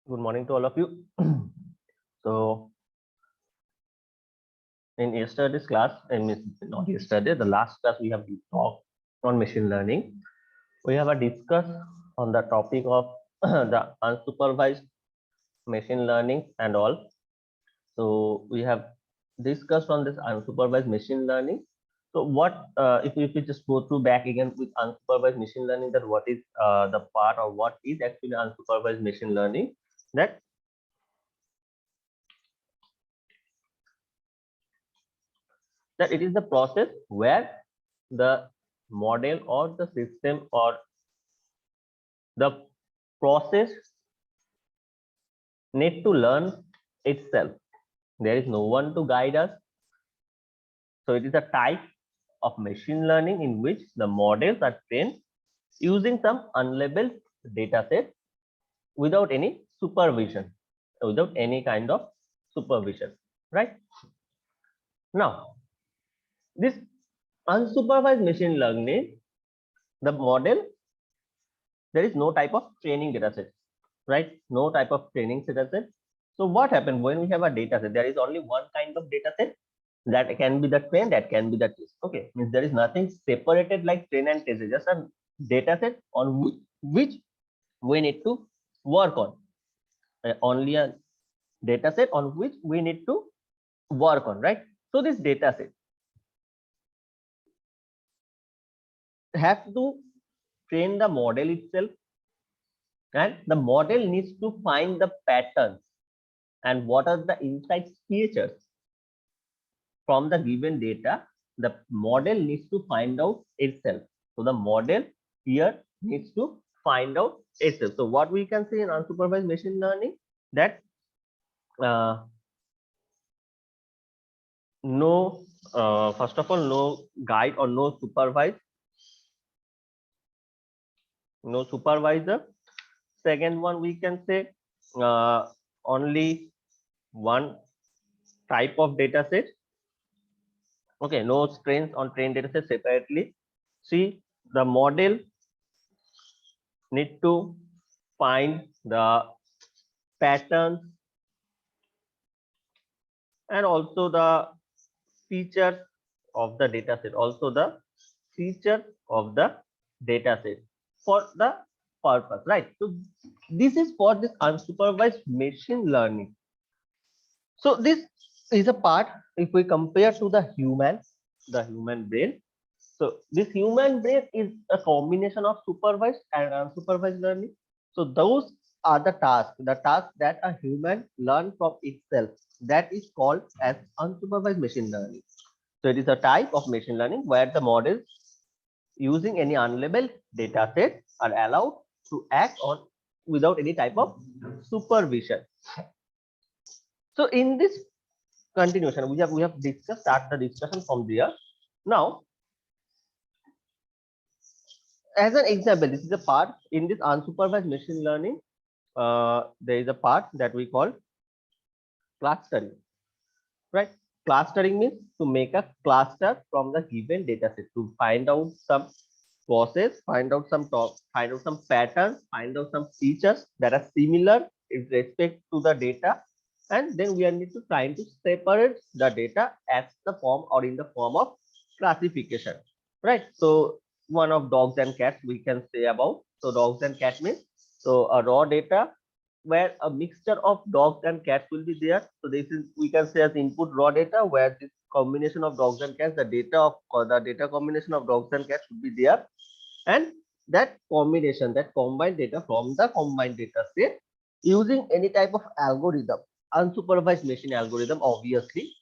Good morning to all of you. So, in yesterday's class, I mean, not yesterday, the last class we have talked on machine learning. We have a discuss on the topic of the unsupervised machine learning and all. So, we have discussed on this unsupervised machine learning. So, what if we just go through back again with unsupervised machine learning, that what is the part or what is actually unsupervised machine learning? That it is the process where the model or the system or the process need to learn itself. There is no one to guide us. So it is a type of machine learning in which the models are trained using some unlabeled data set without any supervision, without any kind of supervision, right? Now, this unsupervised machine learning, the model, there is no type of training data set, right? No type of training data set. So what happened when we have a data set? There is only one kind of data set that can be the train, that can be the test. Okay, means there is nothing separated like train and test. It's just a data set on which we need to work on. Only a data set on which we need to work on, right? So this data set have to train the model itself, and the model needs to find the patterns and what are the insights features from the given data. The model needs to find out itself. So the model here needs to find out itself. So what we can say in unsupervised machine learning, that uh, no first of all, no guide or no supervisor. Second one, we can say only one type of data set. Okay, no trains on train data set separately. See, the model need to find the patterns and also the features of the data set, also the feature of the data set for the purpose, right? So this is for this unsupervised machine learning. So this is a part, if we compare to the human brain. So this human brain is a combination of supervised and unsupervised learning. So those are the tasks that a human learn from itself. That is called as unsupervised machine learning. So it is a type of machine learning where the models using any unlabeled data set are allowed to act on without any type of supervision. So in this continuation, we have discussed, start the discussion from there. Now, as an example, this is a part in this unsupervised machine learning. There is a part that we call clustering, right? Clustering means to make a cluster from the given data set to find out some process, find out some patterns, find out some features that are similar in respect to the data, and then we are need to trying to separate the data as the form or in the form of classification, right? So one of dogs and cats we can say about. So dogs and cats means, so a raw data where a mixture of dogs and cats will be there. So this is, we can say, as input raw data, where this combination of dogs and cats, the data of the data combination of dogs and cats should be there, and that combination, that combined data from the combined data set using any type of algorithm, unsupervised machine algorithm, obviously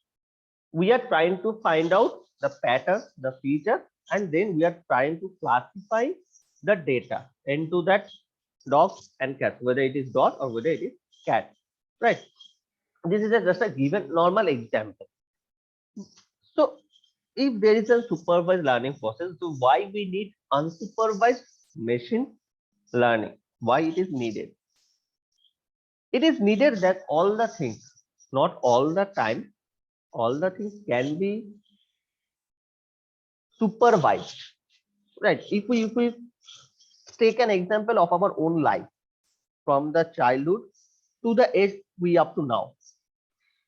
we are trying to find out the pattern, the feature, and then we are trying to classify the data into that dogs and cats, whether it is dog or whether it is cat, right? This is just a given normal example. So if there is a supervised learning process, so why we need unsupervised machine learning? Why it is needed? It is needed that all the things, not all the time, all the things can be supervised, right? If we take an example of our own life from the childhood to the age we up to now.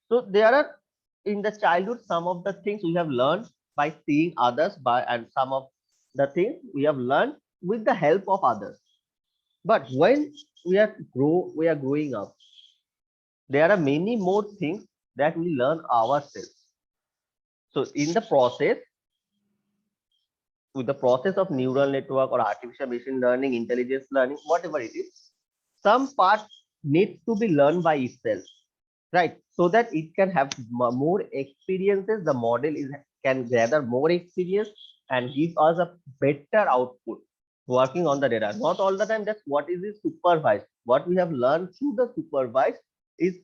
So there are in the childhood some of the things we have learned by seeing others and some of the things we have learned with the help of others. But when we are growing up, there are many more things that we learn ourselves. So in the process, with the process of neural network or artificial machine learning, intelligence learning, whatever it is, some part needs to be learned by itself, right? So that it can have more experiences. The model is can gather more experience and give us a better output working on the data. Not all the time. That's what is supervised. What we have learned through the supervised is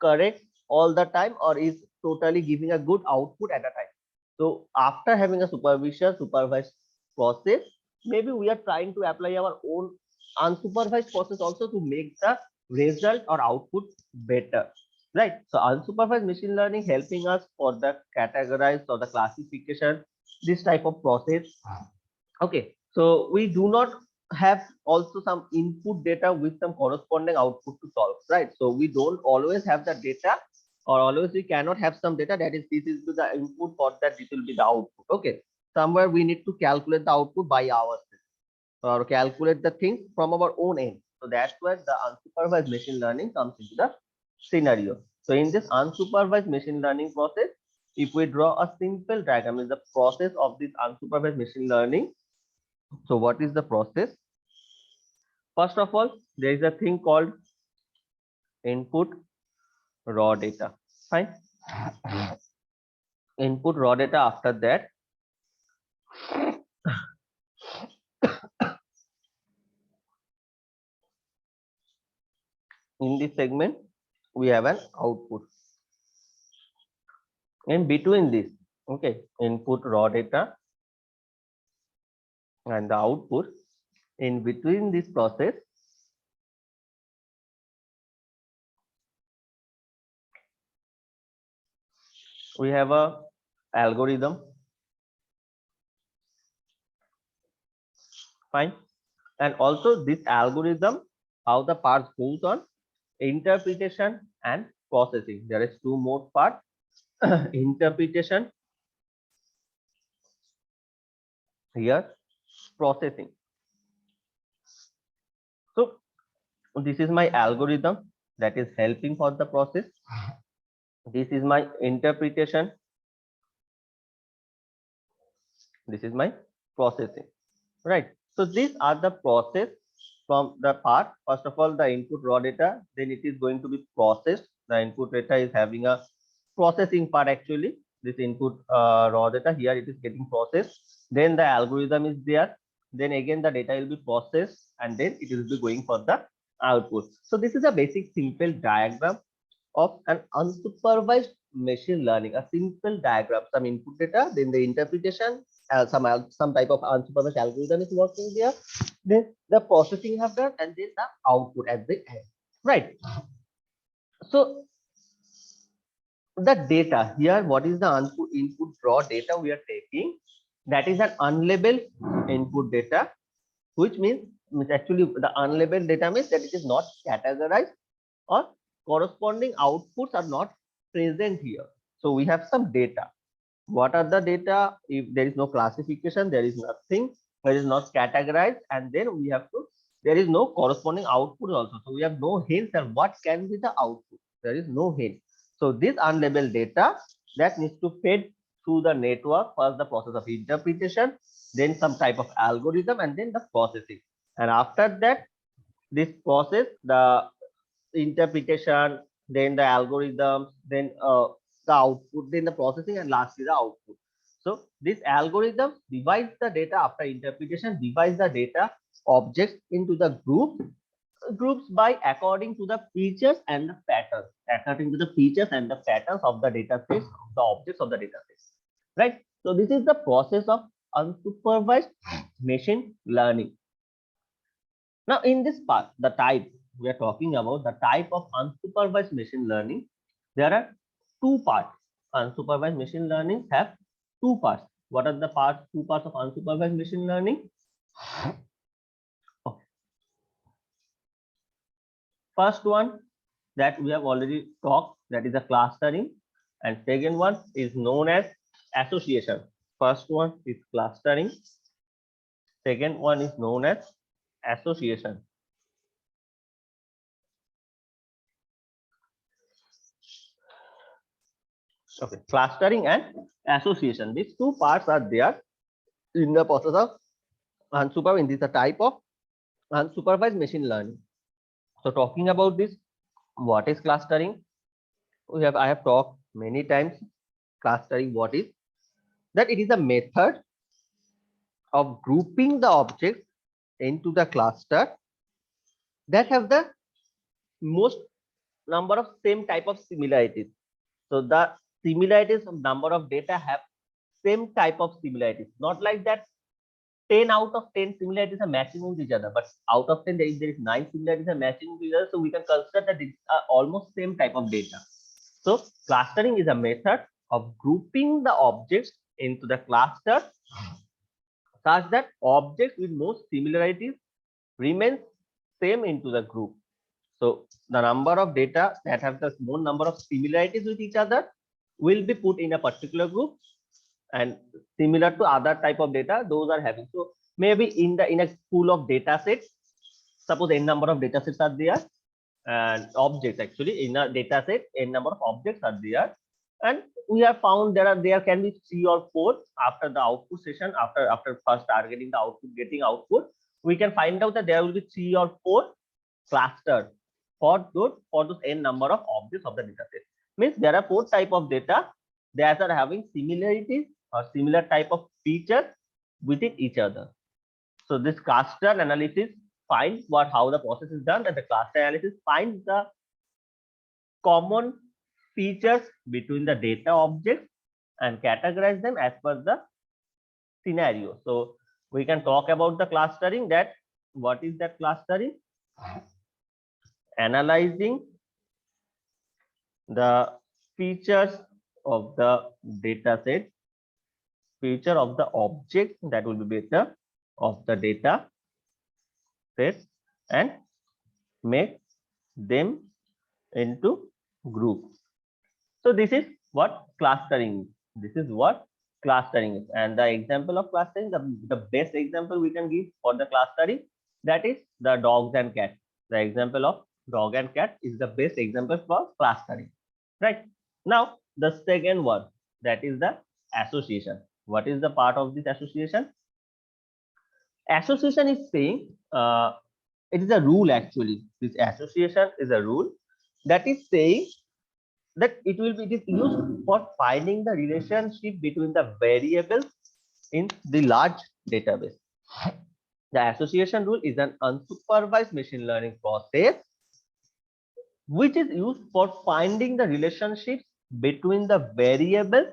correct all the time or is totally giving a good output at a time. So after having a supervised process, maybe we are trying to apply our own unsupervised process also to make the result or output better, right? So unsupervised machine learning helping us for the categorize or the classification, this type of process. Okay, so we do not have also some input data with some corresponding output to solve, right? So we don't always have the data, or always we cannot have some data that is this is the input, for that this will be the output. Okay, somewhere we need to calculate the output by ourselves or calculate the things from our own end. So that's where the unsupervised machine learning comes into the scenario. So in this unsupervised machine learning process, if we draw a simple diagram in the process of this unsupervised machine learning, so what is the process? First of all, there is a thing called input raw data. Fine. Input raw data. After that, in this segment, we have an output. In between this, okay, input raw data and the output, in between this process, we have a algorithm. Fine. And also this algorithm, how the parts goes on, interpretation and processing. There is two more parts, interpretation, here processing. So this is my algorithm that is helping for the process. This is my interpretation. This is my processing, right? So these are the process from the part. First of all, the input raw data, then it is going to be processed. The input data is having a processing part actually. This input raw data here, it is getting processed. Then the algorithm is there. Then again the data will be processed and then it will be going for the output. So this is a basic simple diagram of an unsupervised machine learning, a simple diagram, some input data, then the interpretation, some type of unsupervised algorithm is working there, then the processing have done, and then the output at the end, right? So the data here, what is the input raw data we are taking? That is an unlabeled input data, which means actually the unlabeled data means that it is not categorized or corresponding outputs are not present here. So we have some data. What are the data? If there is no classification, there is nothing, there is not categorized, and then we have to, there is no corresponding output also. So we have no hints and what can be the output. There is no hint. So this unlabeled data that needs to fed through the network, first the process of interpretation, then some type of algorithm, and then the processing. And after that, this process, the interpretation, then the algorithms, then the output, then the processing, and lastly the output. So this algorithm divides the data after interpretation, divides the data objects into the groups by according to the features and the patterns, according to the features and the patterns of the data sets, the objects of the data sets, right? So this is the process of unsupervised machine learning. Now in this part, the type we are talking about, the type of unsupervised machine learning, there are two parts. Unsupervised machine learning have two parts. What are the parts? Two parts of unsupervised machine learning. Okay. First one, that we have already talked, that is a clustering, and second one is known as association. First one is clustering, second one is known as association. Okay, clustering and association, these two parts are there in the process of unsupervised. This is a type of unsupervised machine learning. So talking about this, what is clustering? I have talked many times. Clustering, what is that? It is a method of grouping the objects into the cluster that have the most number of same type of similarities. So the similarities of number of data have same type of similarities, not like that 10 out of 10 similarities are matching with each other, but out of 10 there is 9 similarities are matching with each other, so we can consider that these are almost same type of data. So clustering is a method of grouping the objects into the cluster such that objects with most similarities remain same into the group. So the number of data that have the more number of similarities with each other will be put in a particular group, and similar to other type of data those are having. So maybe in a pool of data sets, suppose n number of data sets are there, and objects, actually in a data set n number of objects are there, and we have found there can be 3 or 4 after the output session. After first targeting the output, getting output, we can find out that there will be 3 or 4 clusters for those n number of objects of the data set. Means there are 4 type of data that are having similarities or similar type of features within each other. So this cluster analysis finds how the process is done, that the cluster analysis finds the common features between the data objects and categorize them as per the scenario. So we can talk about the clustering, that what is that clustering? Analyzing the features of the data set, feature of the object, that will be better, of the data set, and make them into groups. So this is what clustering is. This is what clustering is. And the example of clustering, the best example we can give for the clustering, that is the dogs and cats. The example of dog and cat is the best example for clustering. Right. Now the second one, that is the association. What is the part of this association? Association is saying it is a rule, actually. This association is a rule that is saying that it is used for finding the relationship between the variables in the large database. The association rule is an unsupervised machine learning process which is used for finding the relationships between the variables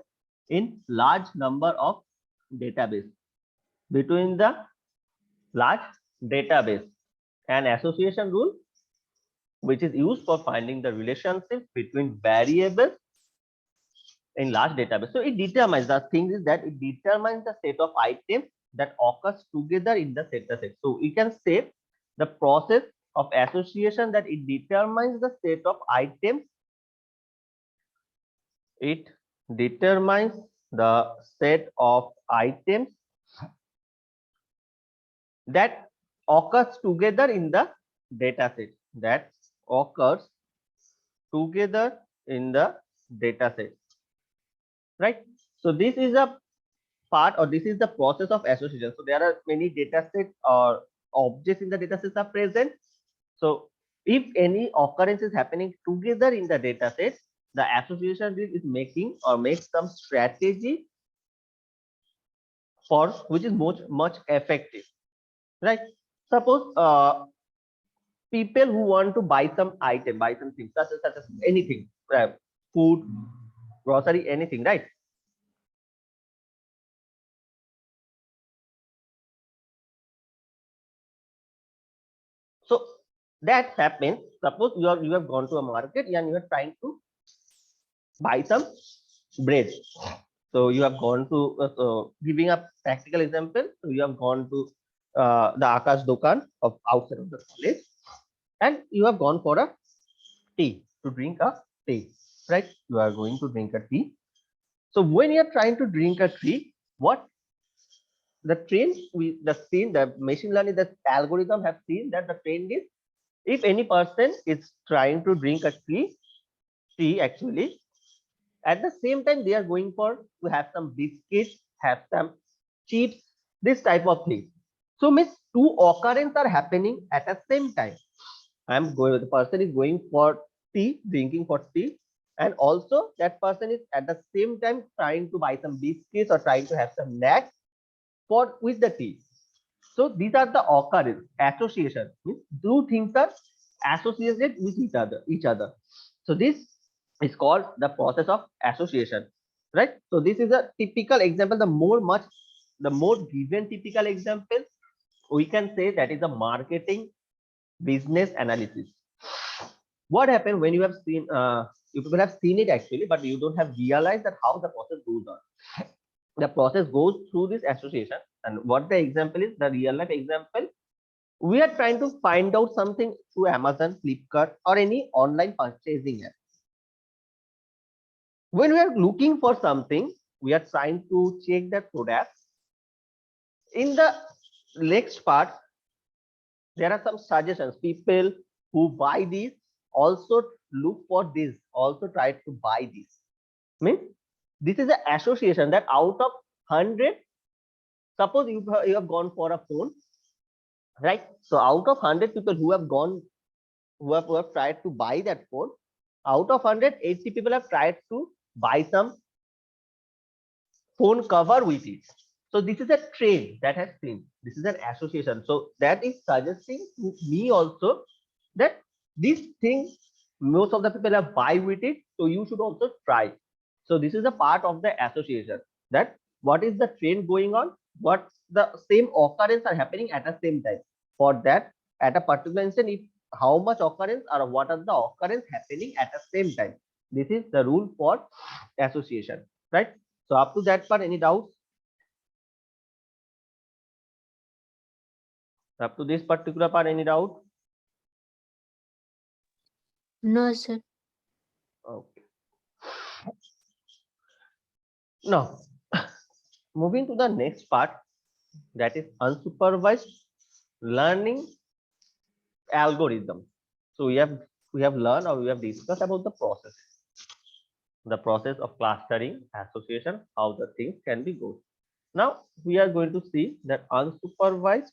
in large number of database. Between the large database, an association rule which is used for finding the relationship between variables in large database. So it determines, the thing is that it determines the set of items that occurs together in the data set. So you can say the process of association, that it determines the set of items. It determines the set of items that occurs together in the data set, that occurs together in the data set. Right. So this is a part, or this is the process of association. So there are many data sets or objects in the data sets are present. So if any occurrence is happening together in the data set, the association is making or makes some strategy for which is much effective. Right. Suppose people who want to buy some item, buy some things, such as anything, food, grocery, anything, right? So that happens. Suppose you have gone to a market and you are trying to buy some bread. So you have gone to giving a practical example. So you have gone to the Akash Dukan of outside of the college, and you have gone for a tea to drink a tea, right? You are going to drink a tea. So when you are trying to drink a tea, what the machine learning, the algorithm have seen that the trend is, if any person is trying to drink a tea actually, at the same time they are going for to have some biscuits, have some chips, this type of thing. So means two occurrences are happening at the same time. The person is going for tea, drinking for tea, and also that person is at the same time trying to buy some biscuits or trying to have some snacks for with the tea. So these are the occurrence association. Means two things are associated with each other. So this is called the process of association, right? So this is a typical example. The more given typical example, we can say that is a marketing business analysis. What happened when you have seen, you people have seen it actually, but you don't have realized that how the process goes on. The process goes through this association, and what the example is, the real life example, we are trying to find out something through Amazon, Flipkart, or any online purchasing app. When we are looking for something, we are trying to check that product. In the next part, there are some suggestions. People who buy these also look for this, also try to buy this. Means this is an association that out of 100, suppose you have gone for a phone, right? So out of 100 people who have gone, who have tried to buy that phone, out of 100, 80 people have tried to buy some phone cover with it. So this is a trend that has seen. This is an association. So that is suggesting to me also that this thing most of the people have buy with it. So you should also try. So this is a part of the association, that what is the trend going on, what the same occurrence are happening at the same time. For that, at a particular instant, if how much occurrence or what are the occurrence happening at the same time. This is the rule for association, right? So up to that part, any doubts? Up to this particular part, any doubt? No, sir. Okay. Now, moving to the next part, that is unsupervised learning algorithm. So we have learned, or we have discussed about the process of clustering, association, how the things can be good. Now we are going to see that unsupervised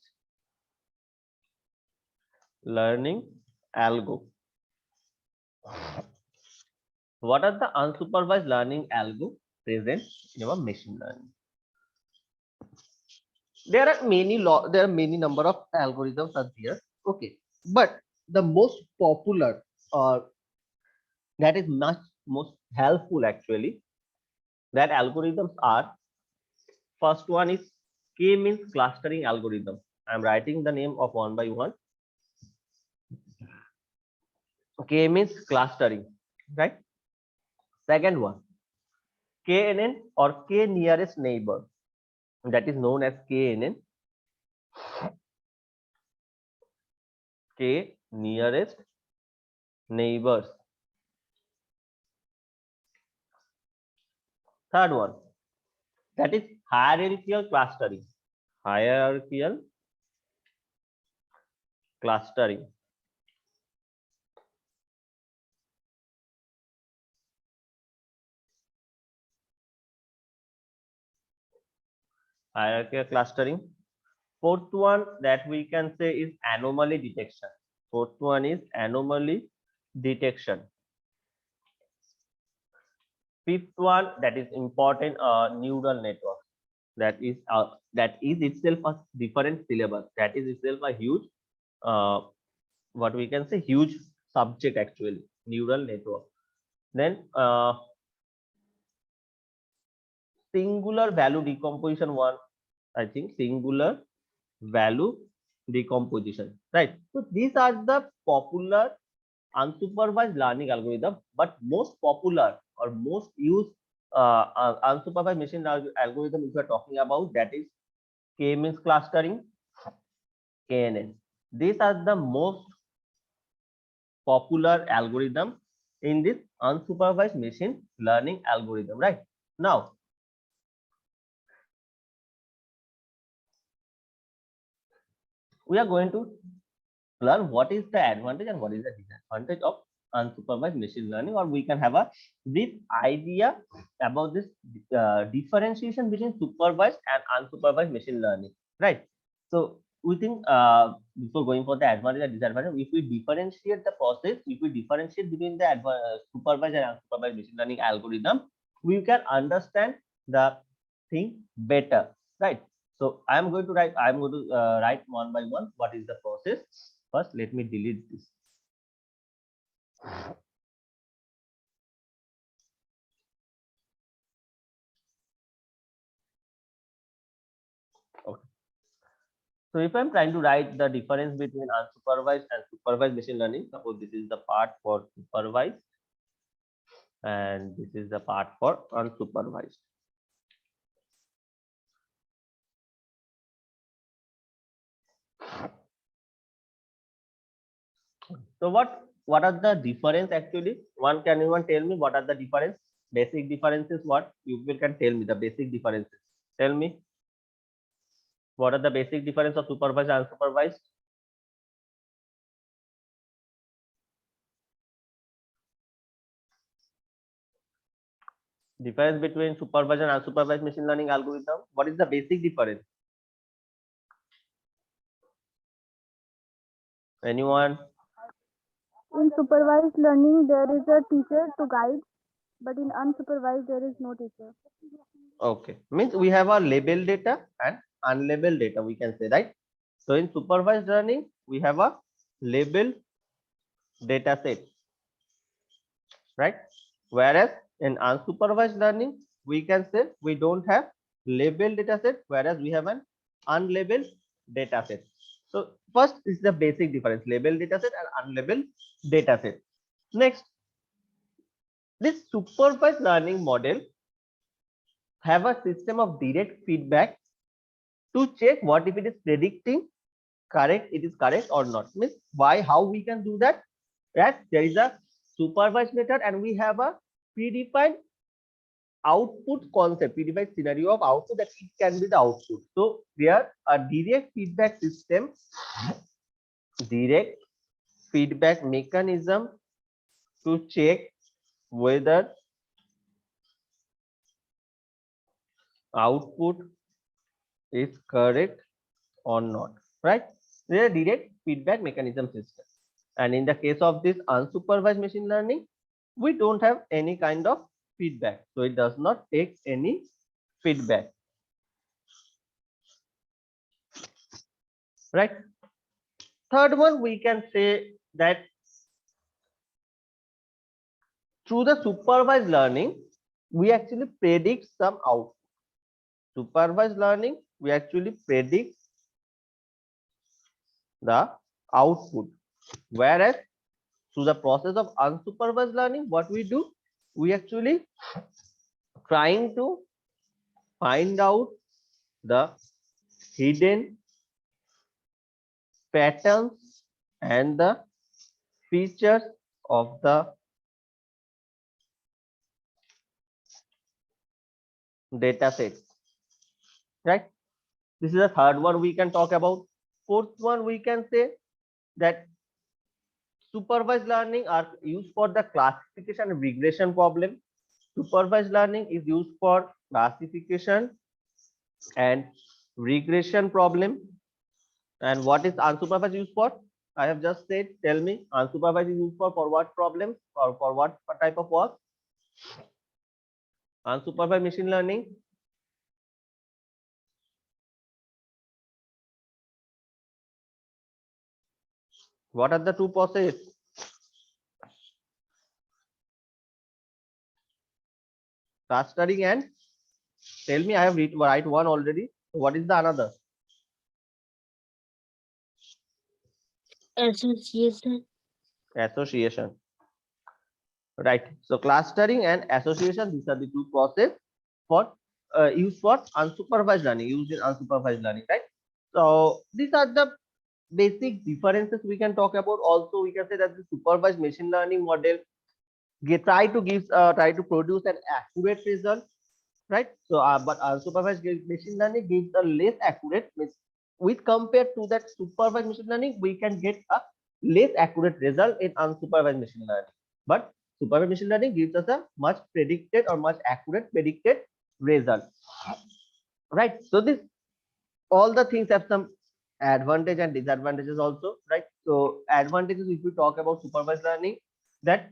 learning algo. What are the unsupervised learning algo present in our machine learning? There are many number of algorithms are there. Okay, but the most popular, or that is much most helpful actually, that algorithms are, first one is k-means clustering algorithm. I'm writing the name of one by one. K means clustering, right? Second one, knn, or k nearest neighbor, that is known as knn. K nearest neighbors. Third one, that is hierarchical clustering. Hierarchical clustering. Hierarchical clustering. Fourth one that we can say is anomaly detection. Fourth one is anomaly detection. Fifth one that is important, neural network. That is itself a different syllabus. That is itself a huge, what we can say, huge subject actually. Neural network. Then singular value decomposition one. I think singular value decomposition, right? So these are the popular unsupervised learning algorithm, but most popular or most used unsupervised machine algorithm if we are talking about, that is k-means clustering, knn. These are the most popular algorithm in this unsupervised machine learning algorithm, right? Now, we are going to learn what is the advantage and what is the disadvantage of unsupervised machine learning, or we can have a brief idea about this differentiation between supervised and unsupervised machine learning, right? So we think before going for the advantage and disadvantage, if we differentiate the process, if we differentiate between the supervised and unsupervised machine learning algorithm, we can understand the thing better, right? So I am going to write one by one what is the process. First, let me delete this. Okay. So if I'm trying to write the difference between unsupervised and supervised machine learning, suppose this is the part for supervised and this is the part for unsupervised. So what are the difference actually? Can anyone tell me what are the difference? Basic differences, what you can tell me the basic differences. Tell me what are the basic difference of supervised and unsupervised? Difference between supervised and unsupervised machine learning algorithm. What is the basic difference? Anyone? In supervised learning, there is a teacher to guide, but in unsupervised, there is no teacher. Okay, means we have a labeled data and unlabeled data, we can say, right? So in supervised learning, we have a labeled data set, right? Whereas in unsupervised learning, we can say we don't have labeled data set, whereas we have an unlabeled data set. So first is the basic difference, labeled data set and unlabeled data set. Next, this supervised learning model have a system of direct feedback to check what if it is predicting correct, it is correct or not. Means why, how we can do that? Yes, there is a supervised method and we have a predefined output concept, predefined scenario of output that it can be the output. So there a direct feedback system, direct feedback mechanism to check whether output is correct or not, right? There are direct feedback mechanism system. And in the case of this unsupervised machine learning, we don't have any kind of feedback. So it does not take any feedback, right? Third one, we can say that through the supervised learning, we actually predict some output. Supervised learning, we actually predict the output. Whereas through the process of unsupervised learning, what we do, we actually trying to find out the hidden patterns and the features of the data sets, right? This is the third one we can talk about. Fourth one, we can say that supervised learning are used for the classification and regression problem. Supervised learning is used for classification and regression problem. And what is unsupervised used for? I have just said, tell me, unsupervised is used for what problems or for what type of work? Unsupervised machine learning. What are the two processes? Clustering and, tell me, I have write one already. What is the another? Association. Association. Right. So clustering and association, these are the two process for used for unsupervised learning, used in unsupervised learning, right? So these are the basic differences we can talk about. Also, we can say that the supervised machine learning model try to produce an accurate result, right? So but unsupervised machine learning gives a less accurate, means with compared to that supervised machine learning, we can get a less accurate result in unsupervised machine learning. But supervised machine learning gives us a much predicted or much accurate predicted result, right? So this all the things have some advantage and disadvantages also, right? So advantages, if we talk about supervised learning, that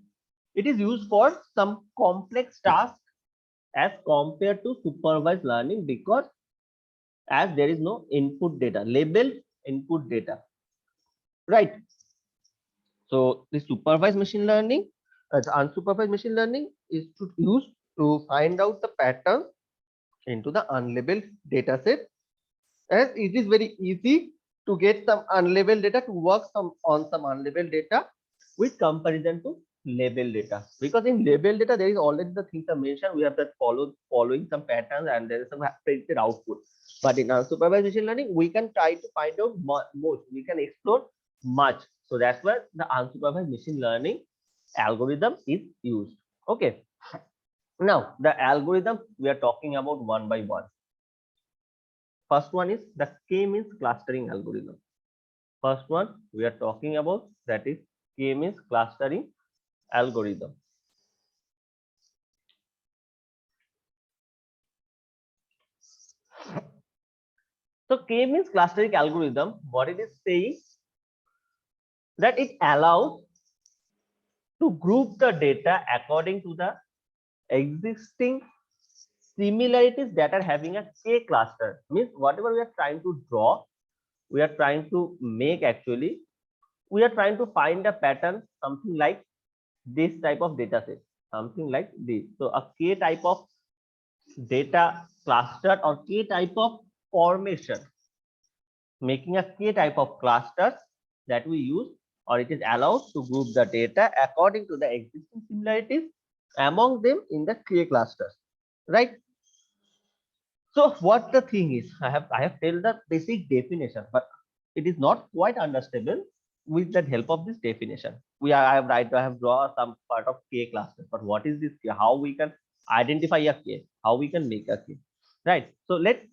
it is used for some complex tasks as compared to supervised learning, because as there is no input data, labeled input data, right? So the supervised machine learning, the unsupervised machine learning is to use to find out the pattern into the unlabeled data set, as it is very easy to get some unlabeled data, to work on some unlabeled data with comparison to label data, because in label data there is already the things are mentioned, we have that following some patterns and there is some predicted output. But in unsupervised machine learning, we can try to find out more, we can explore much. So that's where the unsupervised machine learning algorithm is used. Okay, now the algorithm we are talking about one by one. First one is the k-means clustering algorithm. First one we are talking about, that is k-means clustering algorithm. So k-means clustering algorithm, what it is saying, that it allows to group the data according to the existing similarities that are having a k cluster. Means whatever we are trying to draw, we are trying to make, actually we are trying to find a pattern, something like this type of data set, something like this. So a k type of data cluster or k type of formation, making a k type of clusters that we use, or it is allowed to group the data according to the existing similarities among them in the k clusters, right? So what the thing is, I have told the basic definition, but it is not quite understandable. With the help of this definition, I have drawn some part of k clusters, but what is this k? How we can identify a k? How we can make a k? Right. So let's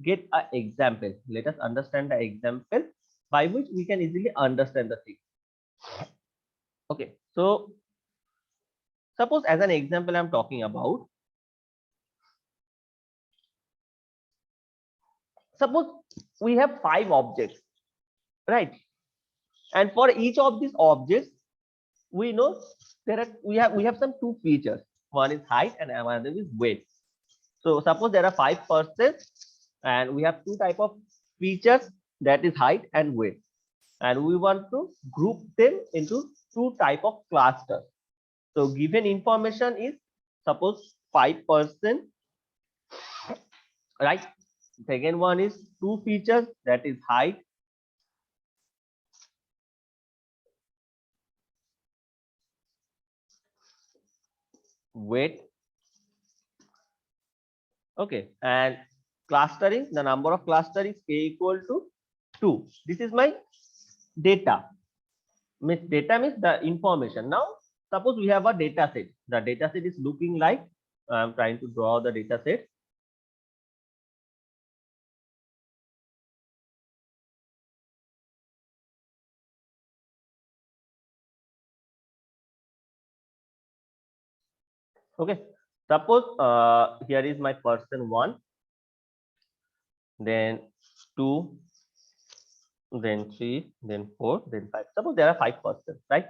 get an example. Let us understand the example by which we can easily understand the thing. Okay. So suppose as an example, I'm talking about. Suppose we have 5 objects, right? And for each of these objects, we know we have some two features. One is height and another is weight. So suppose there are 5 persons and we have two type of features, that is height and weight, and we want to group them into two type of clusters. So given information is, suppose 5%, right? Second one is two features, that is height, weight. Okay, and clustering, the number of cluster is k equal to 2. This is my data. Means data means the information. Now suppose we have a data set. The data set is looking like, I'm trying to draw the data set. Okay, suppose here is my person 1, then 2, then 3, then 4, then 5. Suppose there are 5 persons, right?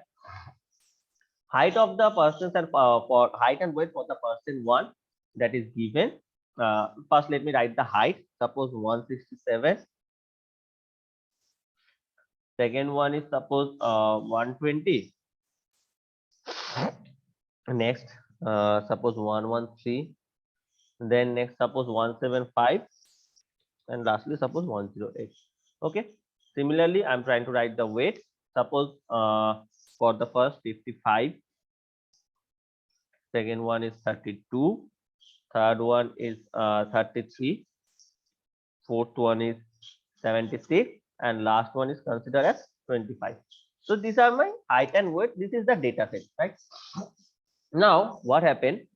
Height of the persons and for height and weight for the person 1, that is given. First let me write the height. Suppose 167. Second one is suppose 120. Next suppose 113. Then next suppose 175, and lastly suppose 108. Okay, similarly I'm trying to write the weight. Suppose for the first 55, second one is 32, third one is 33, fourth one is 76, and last one is considered as 25. So these are my height and weight. This is the data set, right? Now, what happened?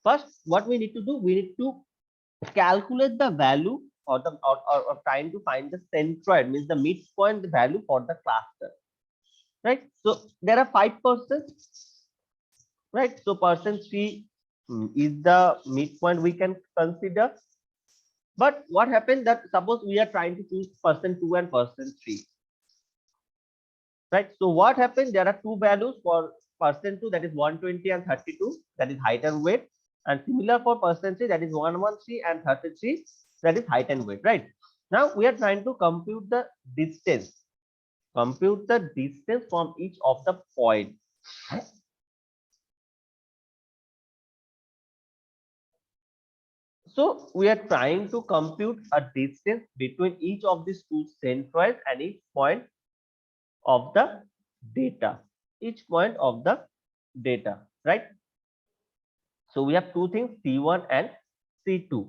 First, what we need to do, we need to calculate the value or trying to find the centroid, means the midpoint value for the cluster, right? So there are 5%, right? So person 3 is the midpoint we can consider. But what happened that suppose we are trying to choose person 2 and person 3, right? So what happened? There are two values for person 2, that is 120 and 32, that is height and weight, and similar for person 3, that is 113 and 33, that is height and weight, right? Now we are trying to compute the distance. Compute the distance from each of the points. So we are trying to compute a distance between each of these two centroids and each point of the data. Each point of the data, right? So we have two things, C1 and C2.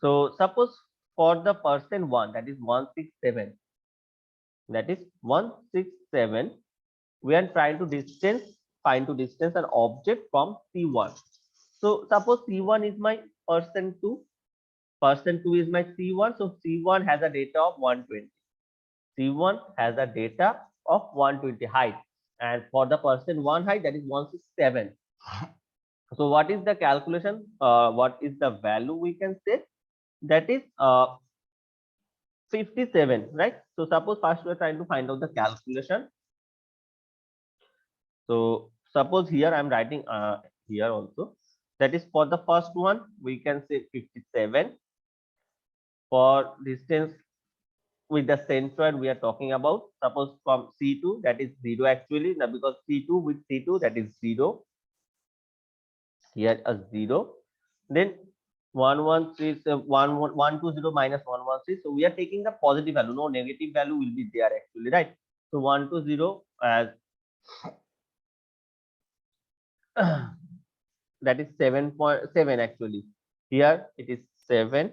So suppose for the person 1, that is 167, that is 167, we are trying to find to distance an object from C1. So suppose C1 is my person 2, person 2 is my C1. So C1 has a data of 120. C1 has a data of 120 height, and for the person 1 height, that is 167. So what is the calculation? What is the value we can say? That is 57, right? So suppose first we are trying to find out the calculation. So suppose here I'm writing here also. That is for the first one, we can say 57. For distance with the centroid we are talking about, suppose from C2, that is 0 actually, now because C2 with C2, that is 0. Here a 0. Then 113, 120 minus 113. So we are taking the positive value, no negative value will be there actually, right? So 120 as that is 7.7 actually. Here it is 7.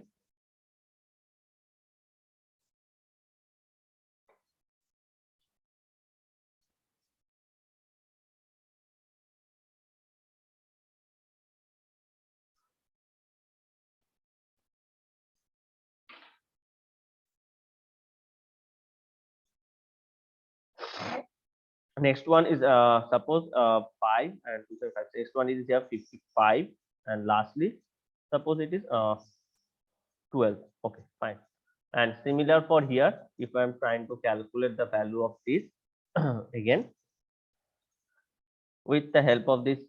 Next one is suppose 5 and 2.5. Next one is here 55, and lastly suppose it is 12. Okay, fine. And similar for here, if I'm trying to calculate the value of this again with the help of this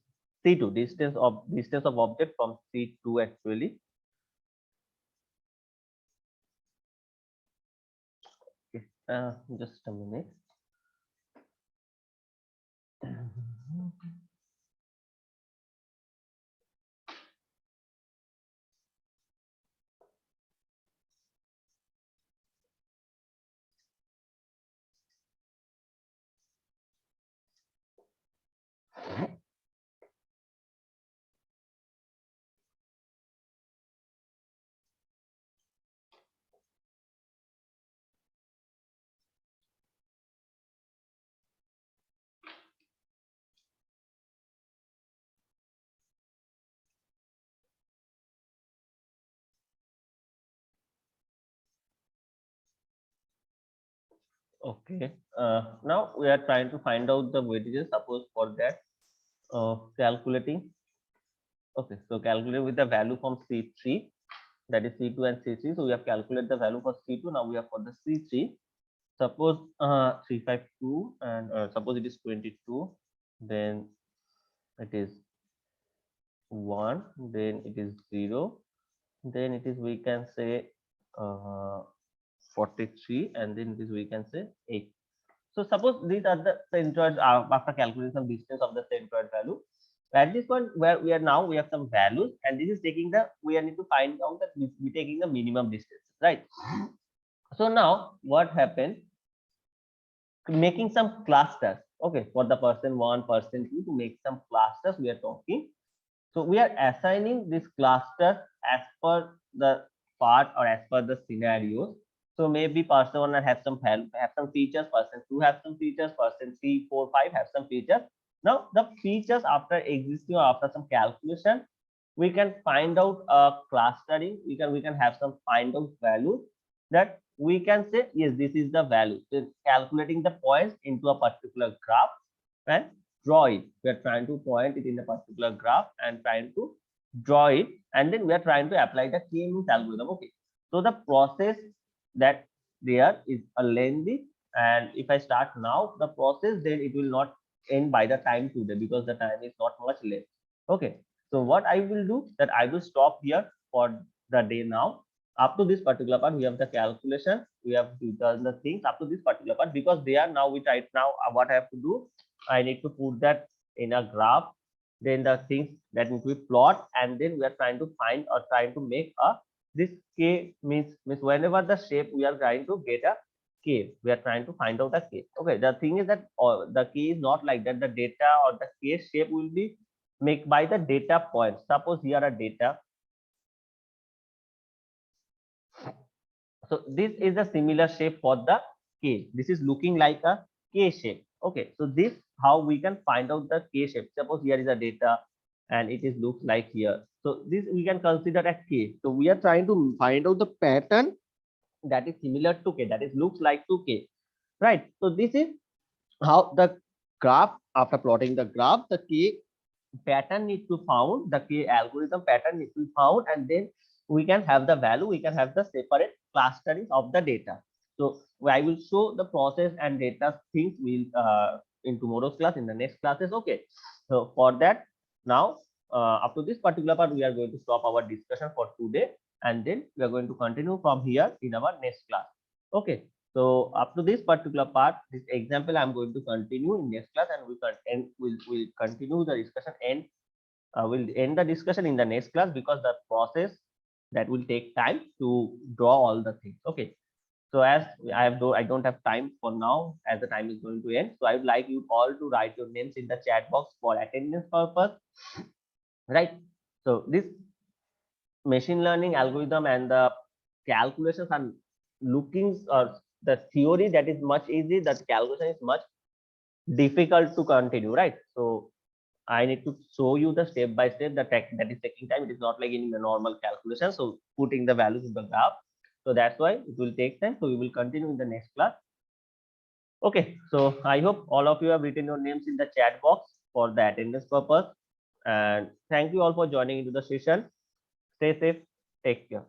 C2, distance of object from C2 actually. Okay, just a minute. Okay, now we are trying to find out the weightages. Suppose for that, calculating. Okay, so calculate with the value from C3, that is C2 and C3. So we have calculated the value for C2. Now we have for the C3. Suppose 352, and suppose it is 22, then it is 1, then it is 0, then it is we can say 43, and then it is we can say 8. So suppose these are the centroid after calculating some distance of the centroid value. At this point where we are now, we have some values, and this is taking the, we need to find out that we taking the minimum distance, right? So now what happened? Making some clusters. Okay, for the person 1, person 2, to make some clusters we are talking. So we are assigning this cluster as per the part or as per the scenarios. So maybe person 1 have some features, person 2 have some features, person 3, 4, 5 have some features. Now the features after existing or after some calculation, we can find out a clustering. We can have some find out value that we can say yes, this is the value. So calculating the points into a particular graph and draw it. We are trying to point it in a particular graph and trying to draw it, and then we are trying to apply the k-means algorithm. Okay, so the process that there is a lengthy, and if I start now the process, then it will not end by the time today because the time is not much left. Okay, so what I will do that I will stop here for the day now. Up to this particular part, we have the calculation, we have done the things up to this particular part, because they are now, we right now what I have to do, I need to put that in a graph, then the things that need to be plot, and then we are trying to find or trying to make a this k means whenever the shape we are trying to get a k, we are trying to find out the k. Okay, the thing is that the k is not like that. The data or the k shape will be made by the data point. Suppose here are data. So this is a similar shape for the k. This is looking like a k shape. Okay, so this how we can find out the k shape. Suppose here is a data and it is looks like here. So this we can consider as k. So we are trying to find out the pattern that is similar to k, that is looks like to k, right? So this is how the graph, after plotting the graph, the k pattern need to found, the k algorithm pattern need to be found, and then we can have the value, we can have the separate clustering of the data. So I will show the process and data things will in tomorrow's class, in the next classes. Okay, so for that now up to this particular part we are going to stop our discussion for today, and then we are going to continue from here in our next class. Okay, so up to this particular part, this example I'm going to continue in next class, and we can end, we'll continue the discussion and we'll end the discussion in the next class, because the process that will take time to draw all the things. Okay, so as I don't have time for now, as the time is going to end, so I would like you all to write your names in the chat box for attendance purpose, right? So this machine learning algorithm and the calculations are looking, the theory that is much easy, that calculation is much difficult to continue, right? So I need to show you the step by step, the tech that is taking time. It is not like in the normal calculation, so putting the values in the graph, so that's why it will take time. So we will continue in the next class. Okay, so I hope all of you have written your names in the chat box for the attendance purpose, and thank you all for joining into the session. Stay safe, take care.